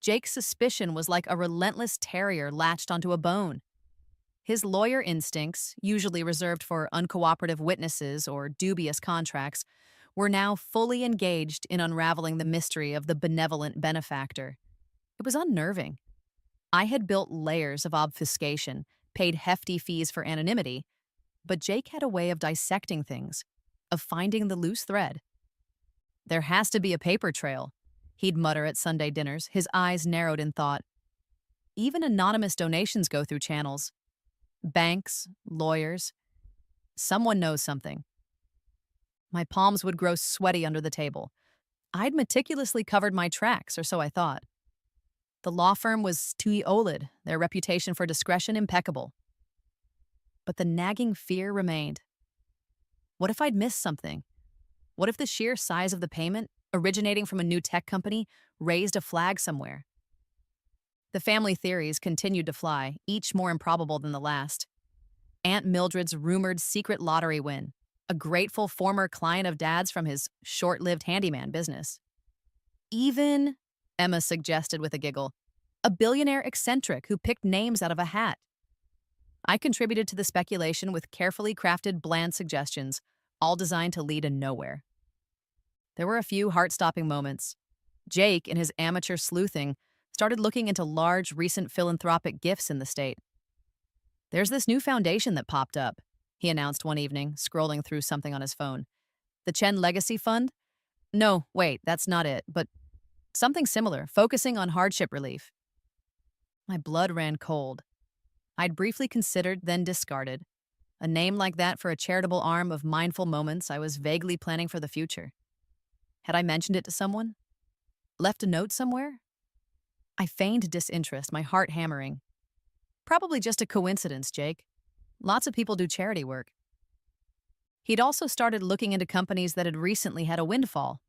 Jake's suspicion was like a relentless terrier latched onto a bone. His lawyer instincts, usually reserved for uncooperative witnesses or dubious contracts, were now fully engaged in unraveling the mystery of the benevolent benefactor. It was unnerving. I had built layers of obfuscation, paid hefty fees for anonymity, but Jake had a way of dissecting things, of finding the loose thread. There has to be a paper trail. He'd mutter at Sunday dinners, his eyes narrowed in thought. Even anonymous donations go through channels. Banks, lawyers. Someone knows something. My palms would grow sweaty under the table. I'd meticulously covered my tracks, or so I thought. The law firm was too olid, their reputation for discretion impeccable. But the nagging fear remained. What if I'd missed something? What if the sheer size of the payment, originating from a new tech company, raised a flag somewhere? The family theories continued to fly, each more improbable than the last. Aunt Mildred's rumored secret lottery win, a grateful former client of Dad's from his short-lived handyman business. Even, Emma suggested with a giggle, a billionaire eccentric who picked names out of a hat. I contributed to the speculation with carefully crafted, bland suggestions, all designed to lead to nowhere. There were a few heart-stopping moments. Jake, in his amateur sleuthing, started looking into large, recent philanthropic gifts in the state. "There's this new foundation that popped up," he announced one evening, scrolling through something on his phone. "The Chen Legacy Fund? No, wait, that's not it, but something similar, focusing on hardship relief." My blood ran cold. I'd briefly considered, then discarded. A name like that for a charitable arm of Mindful Moments I was vaguely planning for the future. Had I mentioned it to someone? Left a note somewhere? I feigned disinterest, my heart hammering. "Probably just a coincidence, Jake. Lots of people do charity work." He'd also started looking into companies that had recently had a windfall.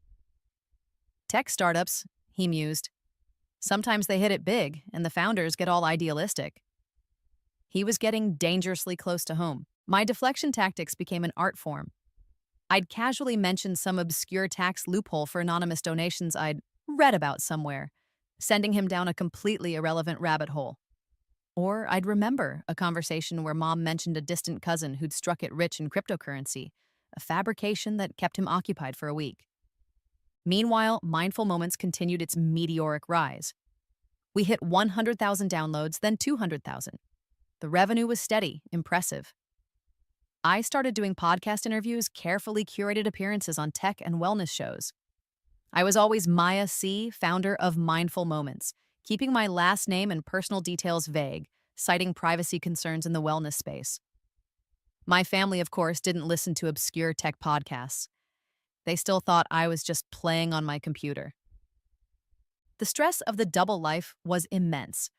"Tech startups," he mused. "Sometimes they hit it big, and the founders get all idealistic." He was getting dangerously close to home. My deflection tactics became an art form. I'd casually mentioned some obscure tax loophole for anonymous donations I'd read about somewhere, sending him down a completely irrelevant rabbit hole. Or I'd remember a conversation where Mom mentioned a distant cousin who'd struck it rich in cryptocurrency, a fabrication that kept him occupied for a week. Meanwhile, Mindful Moments continued its meteoric rise. We hit 100,000 downloads, then 200,000. The revenue was steady, impressive. I started doing podcast interviews, carefully curated appearances on tech and wellness shows. I was always Maya C., founder of Mindful Moments, keeping my last name and personal details vague, citing privacy concerns in the wellness space. My family, of course, didn't listen to obscure tech podcasts. They still thought I was just playing on my computer. The stress of the double life was immense.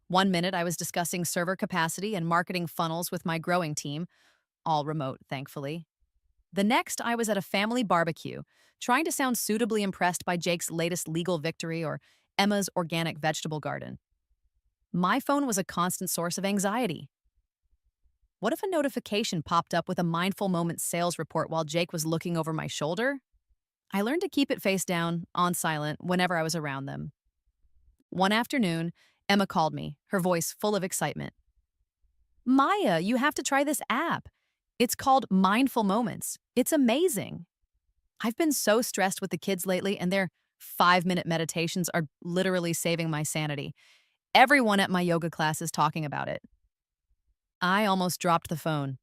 One minute I was discussing server capacity and marketing funnels with my growing team, all remote, thankfully. The next, I was at a family barbecue, trying to sound suitably impressed by Jake's latest legal victory or Emma's organic vegetable garden. My phone was a constant source of anxiety. What if a notification popped up with a Mindful Moments sales report while Jake was looking over my shoulder? I learned to keep it face down, on silent, whenever I was around them. One afternoon, Emma called me, her voice full of excitement. "Maya, you have to try this app. It's called Mindful Moments. It's amazing." I've been so stressed with the kids lately, and their 5-minute meditations are literally saving my sanity. Everyone at my yoga class is talking about it. I almost dropped the phone.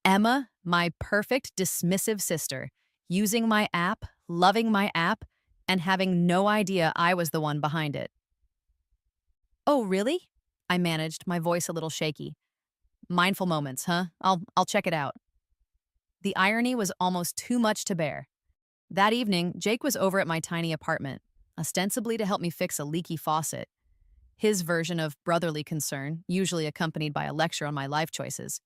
Emma, my perfect dismissive sister, using my app, loving my app, and having no idea I was the one behind it. "Oh, really?" I managed, my voice a little shaky. "Mindful Moments, huh? I'll check it out." The irony was almost too much to bear. That evening, Jake was over at my tiny apartment, ostensibly to help me fix a leaky faucet. His version of brotherly concern, usually accompanied by a lecture on my life choices.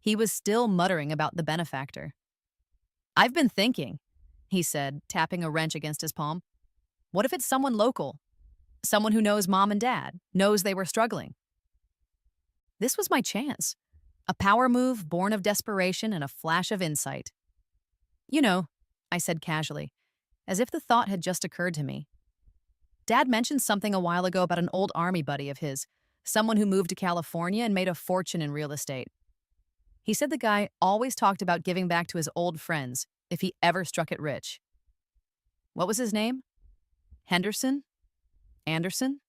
He was still muttering about the benefactor. "I've been thinking," he said, tapping a wrench against his palm. "What if it's someone local? Someone who knows Mom and Dad, knows they were struggling?" This was my chance. A power move born of desperation and a flash of insight. "You know," I said casually, as if the thought had just occurred to me. "Dad mentioned something a while ago about an old army buddy of his, someone who moved to California and made a fortune in real estate. He said the guy always talked about giving back to his old friends if he ever struck it rich. What was his name? Henderson? Anderson?"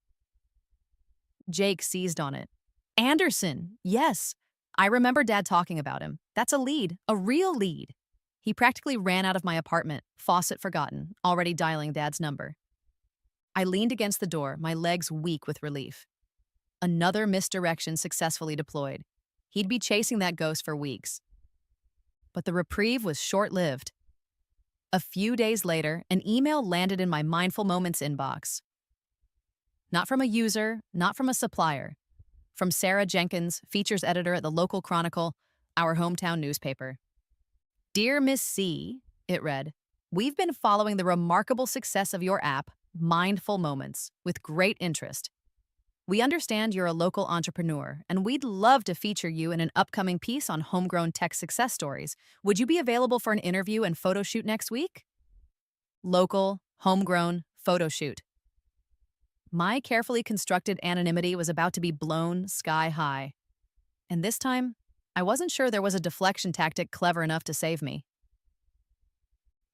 Jake seized on it. "Anderson, yes. I remember Dad talking about him. That's a lead, a real lead." He practically ran out of my apartment, faucet forgotten, already dialing Dad's number. I leaned against the door, my legs weak with relief. Another misdirection successfully deployed. He'd be chasing that ghost for weeks. But the reprieve was short-lived. A few days later, an email landed in my Mindful Moments inbox. Not from a user, not from a supplier. From Sarah Jenkins, features editor at the local Chronicle, our hometown newspaper. Dear Miss C, it read, we've been following the remarkable success of your app, Mindful Moments, with great interest. We understand you're a local entrepreneur, and we'd love to feature you in an upcoming piece on homegrown tech success stories. Would you be available for an interview and photo shoot next week? Local, homegrown, photo shoot. My carefully constructed anonymity was about to be blown sky high. And this time, I wasn't sure there was a deflection tactic clever enough to save me.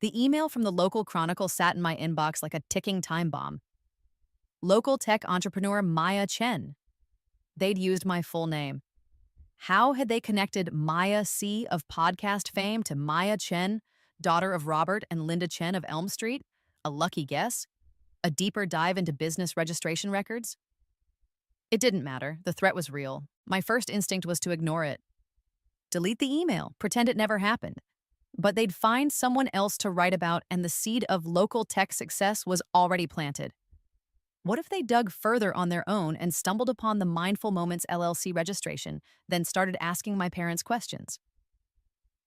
The email from the local Chronicle sat in my inbox like a ticking time bomb. Local tech entrepreneur Maya Chen. They'd used my full name. How had they connected Maya C. of podcast fame to Maya Chen, daughter of Robert and Linda Chen of Elm Street? A lucky guess? A deeper dive into business registration records? It didn't matter. The threat was real. My first instinct was to ignore it. Delete the email, pretend it never happened. But they'd find someone else to write about, and the seed of local tech success was already planted. What if they dug further on their own and stumbled upon the Mindful Moments LLC registration, then started asking my parents questions?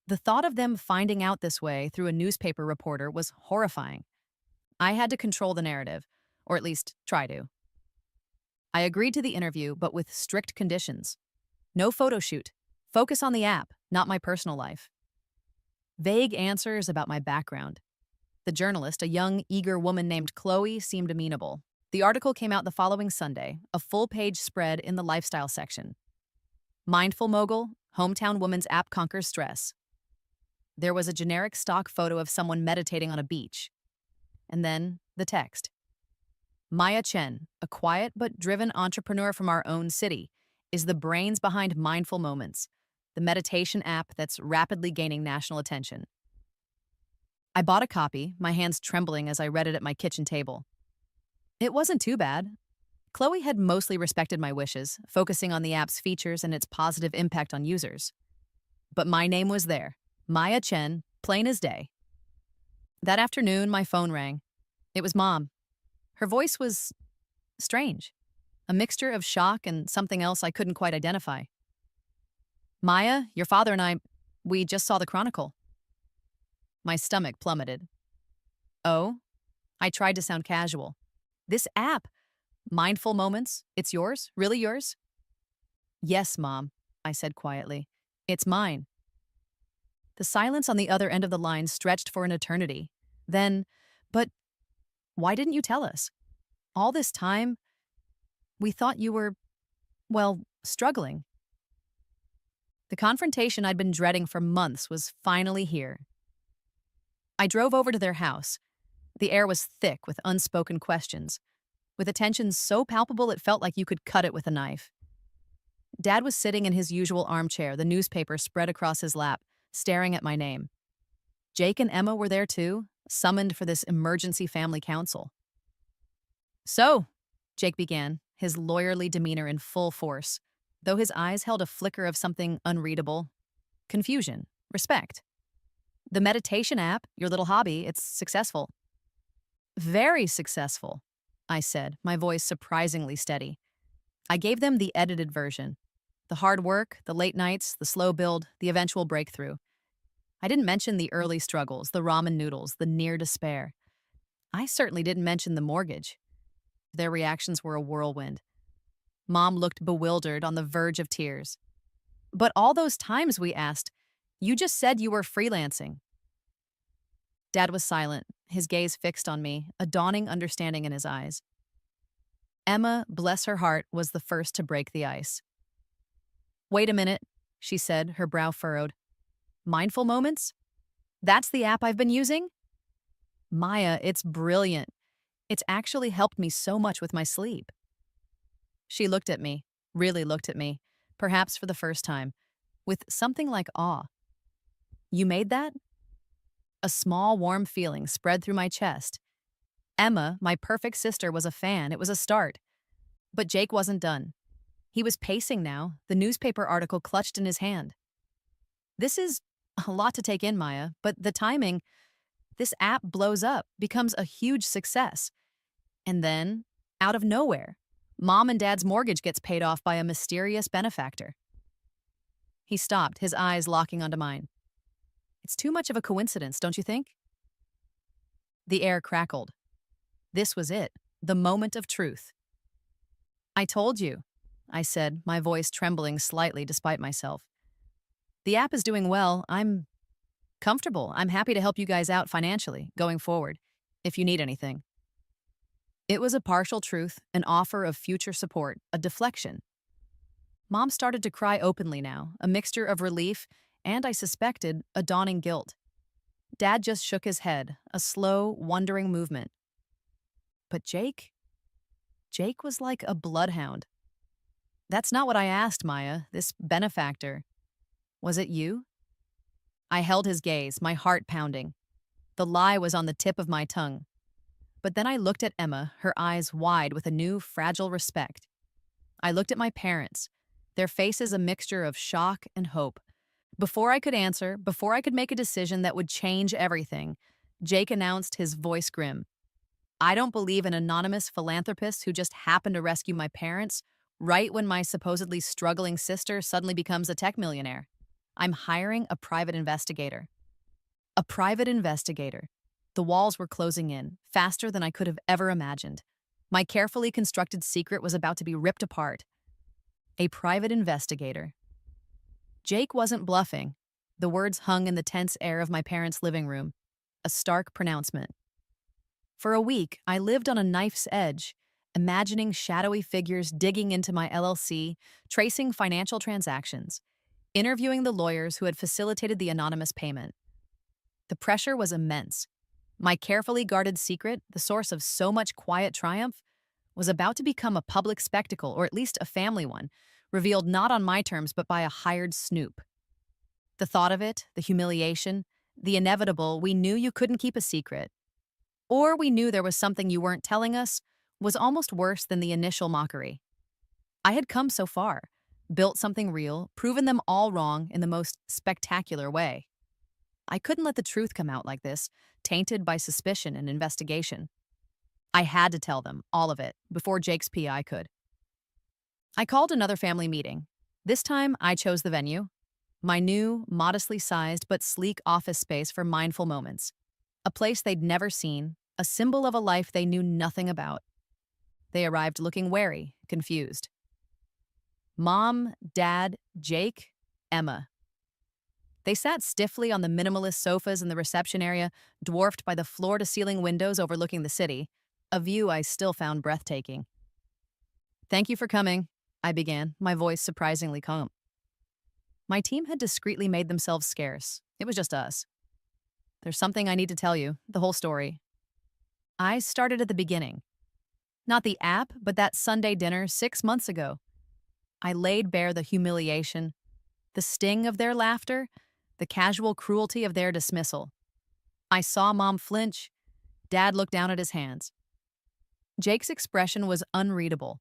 The thought of them finding out this way through a newspaper reporter was horrifying. I had to control the narrative, or at least try to. I agreed to the interview, but with strict conditions. No photo shoot. Focus on the app, not my personal life. Vague answers about my background. The journalist, a young, eager woman named Chloe, seemed amenable. The article came out the following Sunday, a full-page spread in the lifestyle section. Mindful mogul, hometown woman's app conquers stress. There was a generic stock photo of someone meditating on a beach. And then the text. Maya Chen, a quiet but driven entrepreneur from our own city, is the brains behind Mindful Moments, the meditation app that's rapidly gaining national attention. I bought a copy, my hands trembling as I read it at my kitchen table. It wasn't too bad. Chloe had mostly respected my wishes, focusing on the app's features and its positive impact on users. But my name was there, Maya Chen, plain as day. That afternoon, my phone rang. It was Mom. Her voice was strange, a mixture of shock and something else I couldn't quite identify. Maya, your father and we just saw the Chronicle. My stomach plummeted. Oh? I tried to sound casual. This app, Mindful Moments, it's yours? Really yours? Yes, Mom, I said quietly. It's mine. The silence on the other end of the line stretched for an eternity. Then, but why didn't you tell us? All this time, we thought you were, struggling. The confrontation I'd been dreading for months was finally here. I drove over to their house. The air was thick with unspoken questions, with a tension so palpable it felt like you could cut it with a knife. Dad was sitting in his usual armchair, the newspaper spread across his lap, staring at my name. Jake and Emma were there too, summoned for this emergency family council. So, Jake began, his lawyerly demeanor in full force, though his eyes held a flicker of something unreadable. Confusion, respect. The meditation app, your little hobby, it's successful. Very successful, I said, my voice surprisingly steady. I gave them the edited version. The hard work, the late nights, the slow build, the eventual breakthrough. I didn't mention the early struggles, the ramen noodles, the near despair. I certainly didn't mention the mortgage. Their reactions were a whirlwind. Mom looked bewildered, on the verge of tears. But all those times we asked, you just said you were freelancing. Dad was silent, his gaze fixed on me, a dawning understanding in his eyes. Emma, bless her heart, was the first to break the ice. Wait a minute, she said, her brow furrowed. Mindful Moments? That's the app I've been using? Maya, it's brilliant. It's actually helped me so much with my sleep. She looked at me, really looked at me, perhaps for the first time, with something like awe. You made that? A small, warm feeling spread through my chest. Emma, my perfect sister, was a fan. It was a start. But Jake wasn't done. He was pacing now, the newspaper article clutched in his hand. This is a lot to take in, Maya, but the timing, this app blows up, becomes a huge success. And then, out of nowhere, Mom and Dad's mortgage gets paid off by a mysterious benefactor. He stopped, his eyes locking onto mine. It's too much of a coincidence, don't you think? The air crackled. This was it, the moment of truth. I told you, I said, my voice trembling slightly despite myself. The app is doing well. I'm comfortable. I'm happy to help you guys out financially going forward, if you need anything. It was a partial truth, an offer of future support, a deflection. Mom started to cry openly now, a mixture of relief and, I suspected, a dawning guilt. Dad just shook his head, a slow, wondering movement. But Jake was like a bloodhound. That's not what I asked, Maya, this benefactor. Was it you? I held his gaze, my heart pounding. The lie was on the tip of my tongue. But then I looked at Emma, her eyes wide with a new, fragile respect. I looked at my parents, their faces a mixture of shock and hope. Before I could answer, before I could make a decision that would change everything, Jake announced, his voice grim. I don't believe an anonymous philanthropist who just happened to rescue my parents right when my supposedly struggling sister suddenly becomes a tech millionaire. I'm hiring a private investigator. A private investigator. The walls were closing in, faster than I could have ever imagined. My carefully constructed secret was about to be ripped apart. A private investigator. Jake wasn't bluffing. The words hung in the tense air of my parents' living room. A stark pronouncement. For a week, I lived on a knife's edge, imagining shadowy figures digging into my LLC, tracing financial transactions, interviewing the lawyers who had facilitated the anonymous payment. The pressure was immense. My carefully guarded secret, the source of so much quiet triumph, was about to become a public spectacle, or at least a family one, revealed not on my terms but by a hired snoop. The thought of it, the humiliation, the inevitable, we knew you couldn't keep a secret. Or we knew there was something you weren't telling us, was almost worse than the initial mockery. I had come so far, built something real, proven them all wrong in the most spectacular way. I couldn't let the truth come out like this, tainted by suspicion and investigation. I had to tell them, all of it, before Jake's PI could. I called another family meeting. This time, I chose the venue. My new, modestly sized but sleek office space for mindful moments. A place they'd never seen, a symbol of a life they knew nothing about. They arrived looking wary, confused. Mom, Dad, Jake, Emma. They sat stiffly on the minimalist sofas in the reception area, dwarfed by the floor-to-ceiling windows overlooking the city, a view I still found breathtaking. "Thank you for coming," I began, my voice surprisingly calm. My team had discreetly made themselves scarce. It was just us. "There's something I need to tell you, the whole story." I started at the beginning. Not the app, but that Sunday dinner 6 months ago. I laid bare the humiliation, the sting of their laughter, the casual cruelty of their dismissal. I saw Mom flinch. Dad looked down at his hands. Jake's expression was unreadable.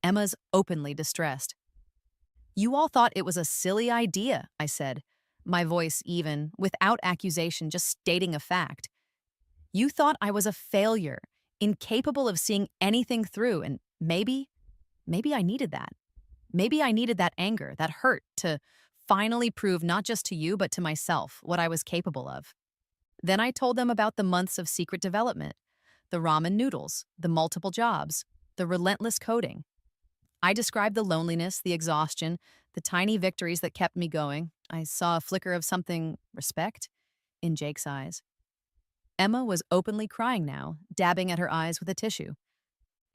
Emma's openly distressed. "You all thought it was a silly idea," I said, my voice even, without accusation, just stating a fact. "You thought I was a failure, incapable of seeing anything through, and maybe I needed that. Maybe I needed that anger, that hurt, to finally prove not just to you but to myself what I was capable of." Then I told them about the months of secret development, the ramen noodles, the multiple jobs, the relentless coding. I described the loneliness, the exhaustion, the tiny victories that kept me going. I saw a flicker of something, respect, in Jake's eyes. Emma was openly crying now, dabbing at her eyes with a tissue.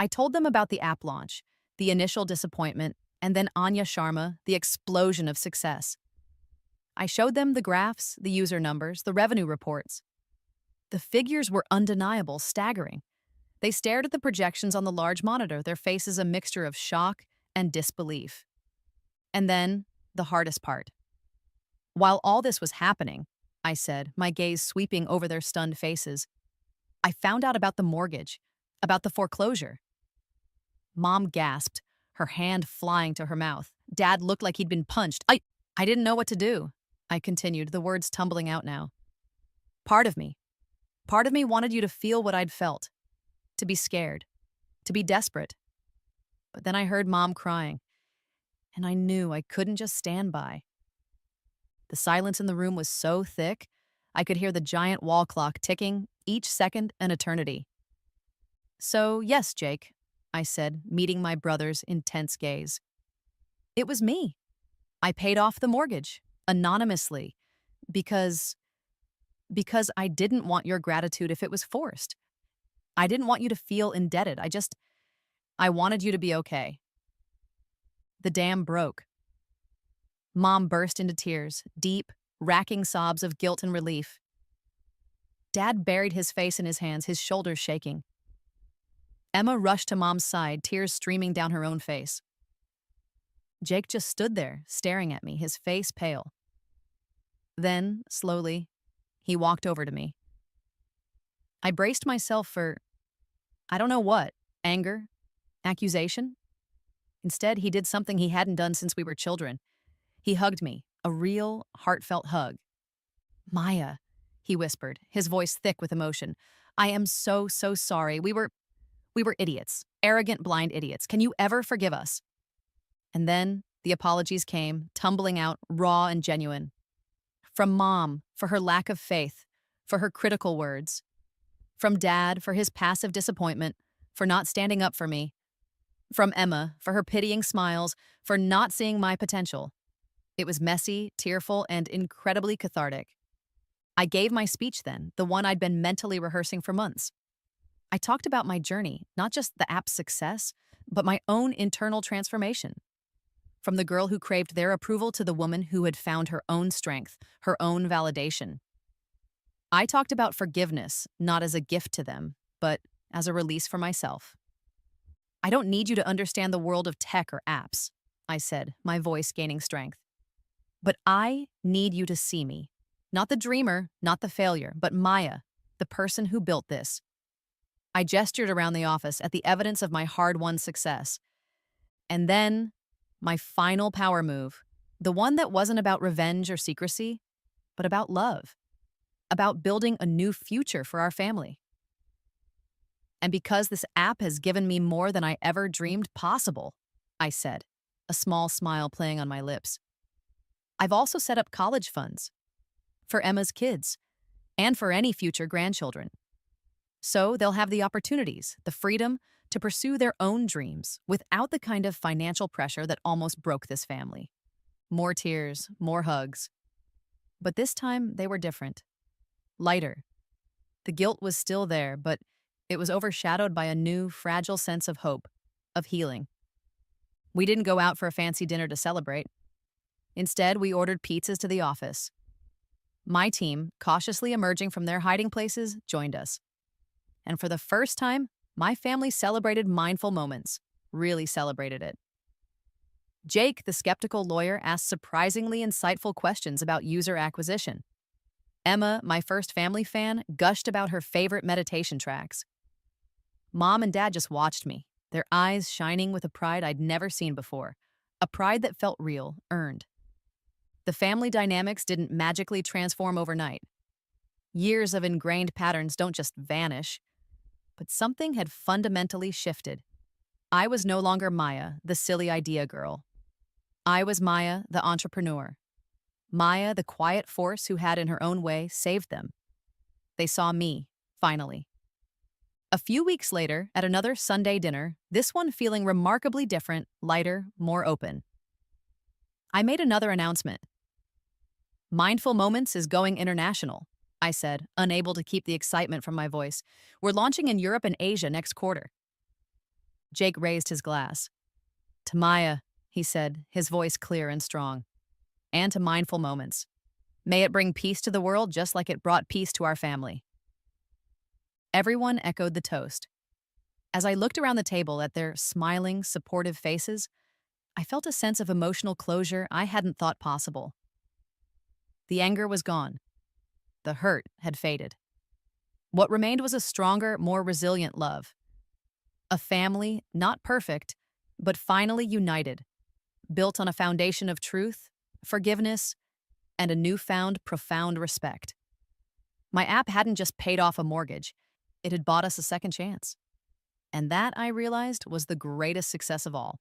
I told them about the app launch, the initial disappointment, and then Anya Sharma, the explosion of success. I showed them the graphs, the user numbers, the revenue reports. The figures were undeniable, staggering. They stared at the projections on the large monitor, their faces a mixture of shock and disbelief. And then, the hardest part. While all this was happening, I said, my gaze sweeping over their stunned faces. I found out about the mortgage, about the foreclosure. Mom gasped, her hand flying to her mouth. Dad looked like he'd been punched. I didn't know what to do. I continued, the words tumbling out now. Part of me, part of me wanted you to feel what I'd felt, to be scared, to be desperate. But then I heard Mom crying, and I knew I couldn't just stand by. The silence in the room was so thick, I could hear the giant wall clock ticking, each second an eternity. So, yes, Jake, I said, meeting my brother's intense gaze. It was me. I paid off the mortgage, anonymously, because I didn't want your gratitude if it was forced. I didn't want you to feel indebted. I wanted you to be okay. The dam broke. Mom burst into tears, deep, racking sobs of guilt and relief. Dad buried his face in his hands, his shoulders shaking. Emma rushed to Mom's side, tears streaming down her own face. Jake just stood there, staring at me, his face pale. Then, slowly, he walked over to me. I braced myself for, I don't know what, anger, accusation. Instead, he did something he hadn't done since we were children. He hugged me, a real, heartfelt hug. Maya, he whispered, his voice thick with emotion. I am so sorry. We were idiots, arrogant, blind idiots. Can you ever forgive us? And then the apologies came, tumbling out, raw and genuine. From Mom, for her lack of faith, for her critical words. From Dad, for his passive disappointment, for not standing up for me. From Emma, for her pitying smiles, for not seeing my potential. It was messy, tearful, and incredibly cathartic. I gave my speech then, the one I'd been mentally rehearsing for months. I talked about my journey, not just the app's success, but my own internal transformation. From the girl who craved their approval to the woman who had found her own strength, her own validation. I talked about forgiveness, not as a gift to them, but as a release for myself. I don't need you to understand the world of tech or apps, I said, my voice gaining strength. But I need you to see me. Not the dreamer, not the failure, but Maya, the person who built this. I gestured around the office at the evidence of my hard-won success. And then, my final power move, the one that wasn't about revenge or secrecy, but about love, about building a new future for our family. And because this app has given me more than I ever dreamed possible, I said, a small smile playing on my lips. I've also set up college funds for Emma's kids and for any future grandchildren. So they'll have the opportunities, the freedom to pursue their own dreams without the kind of financial pressure that almost broke this family. More tears, more hugs. But this time they were different. Lighter. The guilt was still there, but it was overshadowed by a new, fragile sense of hope, of healing. We didn't go out for a fancy dinner to celebrate. Instead, we ordered pizzas to the office. My team, cautiously emerging from their hiding places, joined us. And for the first time, my family celebrated mindful moments, really celebrated it. Jake, the skeptical lawyer, asked surprisingly insightful questions about user acquisition. Emma, my first family fan, gushed about her favorite meditation tracks. Mom and Dad just watched me, their eyes shining with a pride I'd never seen before, a pride that felt real, earned. The family dynamics didn't magically transform overnight. Years of ingrained patterns don't just vanish, but something had fundamentally shifted. I was no longer Maya, the silly idea girl. I was Maya, the entrepreneur. Maya, the quiet force who had in her own way saved them. They saw me, finally. A few weeks later, at another Sunday dinner, this one feeling remarkably different, lighter, more open. I made another announcement. Mindful Moments is going international, I said, unable to keep the excitement from my voice. We're launching in Europe and Asia next quarter. Jake raised his glass. To Maya, he said, his voice clear and strong. And to mindful moments. May it bring peace to the world just like it brought peace to our family. Everyone echoed the toast. As I looked around the table at their smiling, supportive faces, I felt a sense of emotional closure I hadn't thought possible. The anger was gone. The hurt had faded. What remained was a stronger, more resilient love. A family, not perfect, but finally united, built on a foundation of truth, forgiveness, and a newfound, profound respect. My app hadn't just paid off a mortgage, it had bought us a second chance. And that, I realized, was the greatest success of all.